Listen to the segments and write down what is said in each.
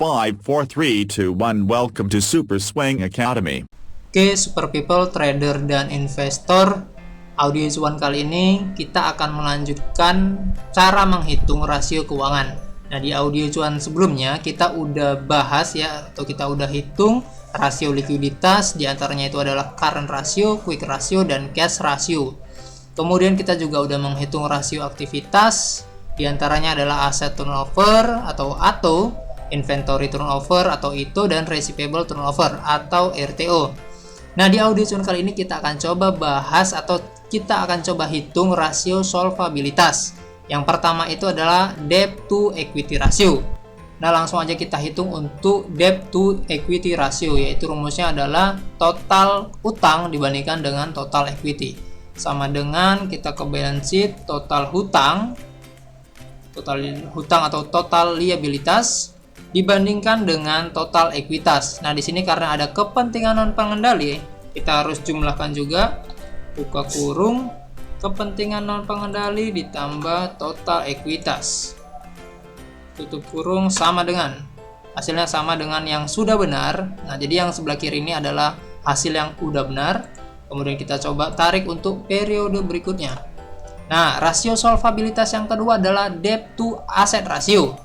5, 4, 3, 2, 1. Welcome to Super Swing Academy. Oke, Super People, trader, dan investor, audio cuan kali ini kita akan melanjutkan cara menghitung rasio keuangan. Nah, di audio cuan sebelumnya kita udah bahas ya, atau kita udah hitung rasio likuiditas, diantaranya itu adalah current ratio, quick ratio, dan cash ratio. Kemudian kita juga udah menghitung rasio aktivitas, diantaranya adalah asset turnover atau ATO, inventory turnover atau ITO, dan receivable turnover atau RTO. Nah, di audio cuan kali ini kita akan coba bahas atau kita akan coba hitung rasio solvabilitas. Yang pertama itu adalah debt to equity ratio. Nah, langsung aja kita hitung untuk debt to equity ratio, yaitu rumusnya adalah total utang dibandingkan dengan total equity. Sama dengan kita ke balance sheet, total hutang atau total liabilitas dibandingkan dengan total ekuitas. Nah, di sini karena ada kepentingan non pengendali, kita harus jumlahkan juga, buka kurung, kepentingan non pengendali ditambah total ekuitas, tutup kurung, sama dengan hasilnya sama dengan yang sudah benar. Nah, jadi yang sebelah kiri ini adalah hasil yang udah benar. Kemudian kita coba tarik untuk periode berikutnya. Nah, rasio solvabilitas yang kedua adalah debt to asset ratio.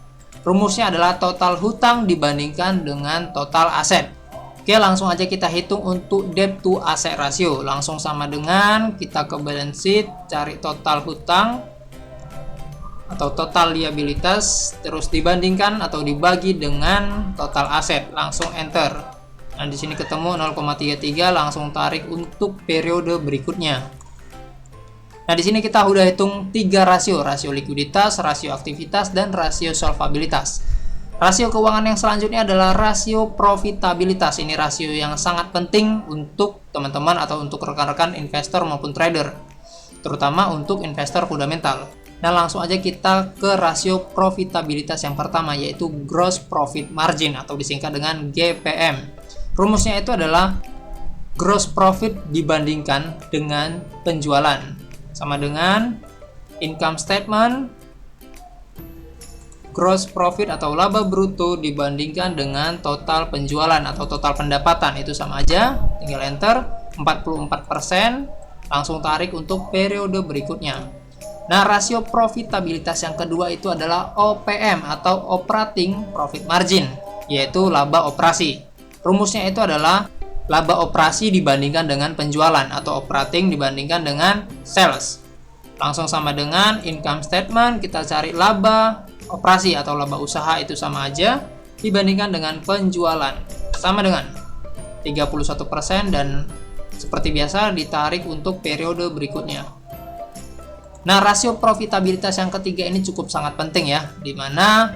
Rumusnya adalah total hutang dibandingkan dengan total aset. Oke, langsung aja kita hitung untuk debt to asset ratio. Langsung sama dengan kita ke balance sheet, cari total hutang atau total liabilitas, terus dibandingkan atau dibagi dengan total aset. Langsung enter. Nah, di sini ketemu 0,33, langsung tarik untuk periode berikutnya. Nah, di sini kita udah hitung 3 rasio likuiditas, rasio aktivitas, dan rasio solvabilitas. Rasio keuangan yang selanjutnya adalah rasio profitabilitas. Ini rasio yang sangat penting untuk teman-teman atau untuk rekan-rekan investor maupun trader, terutama untuk investor fundamental. Nah, langsung aja kita ke rasio profitabilitas yang pertama, yaitu gross profit margin atau disingkat dengan GPM. Rumusnya itu adalah gross profit dibandingkan dengan penjualan, sama dengan income statement gross profit atau laba bruto dibandingkan dengan total penjualan atau total pendapatan. Itu sama aja, tinggal enter. 44%, langsung tarik untuk periode berikutnya. Nah, rasio profitabilitas yang kedua itu adalah OPM atau operating profit margin, yaitu laba operasi. Rumusnya itu adalah laba operasi dibandingkan dengan penjualan atau operating dibandingkan dengan sales. Langsung sama dengan income statement, kita cari laba operasi atau laba usaha, itu sama aja, dibandingkan dengan penjualan. Sama dengan 31%, dan seperti biasa ditarik untuk periode berikutnya. Nah, rasio profitabilitas yang ketiga ini cukup sangat penting ya, di mana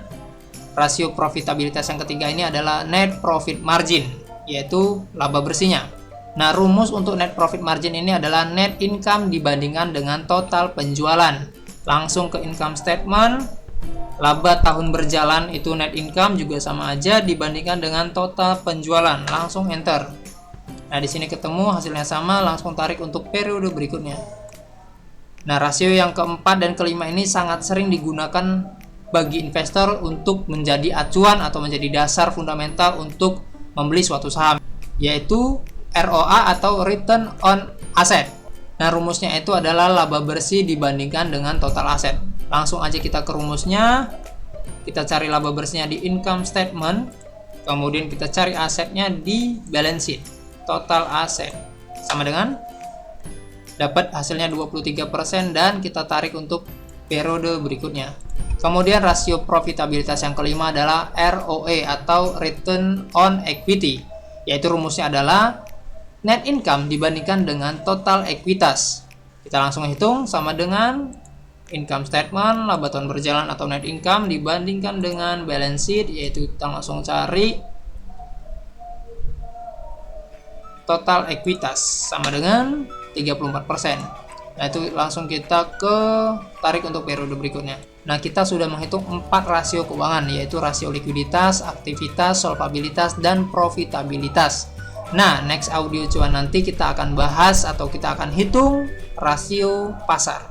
rasio profitabilitas yang ketiga ini adalah net profit margin, yaitu laba bersihnya. Nah, rumus untuk net profit margin ini adalah net income dibandingkan dengan total penjualan. Langsung ke income statement, laba tahun berjalan itu net income juga sama aja dibandingkan dengan total penjualan. Langsung enter. Nah, di sini ketemu hasilnya sama, langsung tarik untuk periode berikutnya. Nah, rasio yang keempat dan kelima ini sangat sering digunakan bagi investor untuk menjadi acuan atau menjadi dasar fundamental untuk membeli suatu saham, yaitu ROA atau return on asset. Nah, rumusnya itu adalah laba bersih dibandingkan dengan total aset. Langsung aja kita ke rumusnya, kita cari laba bersihnya di income statement, kemudian kita cari asetnya di balance sheet, total aset, sama dengan dapat hasilnya 23%, dan kita tarik untuk periode berikutnya. Kemudian rasio profitabilitas yang kelima adalah ROE atau return on equity, yaitu rumusnya adalah net income dibandingkan dengan total ekuitas. Kita langsung hitung, sama dengan income statement, laba tahun berjalan atau net income dibandingkan dengan balance sheet, yaitu kita langsung cari total ekuitas, sama dengan 34%. Nah, itu langsung kita ke tarik untuk periode berikutnya. Nah, kita sudah menghitung 4 rasio keuangan, yaitu rasio likuiditas, aktivitas, solvabilitas, dan profitabilitas. Nah, next audio cuan nanti kita akan bahas atau kita akan hitung rasio pasar.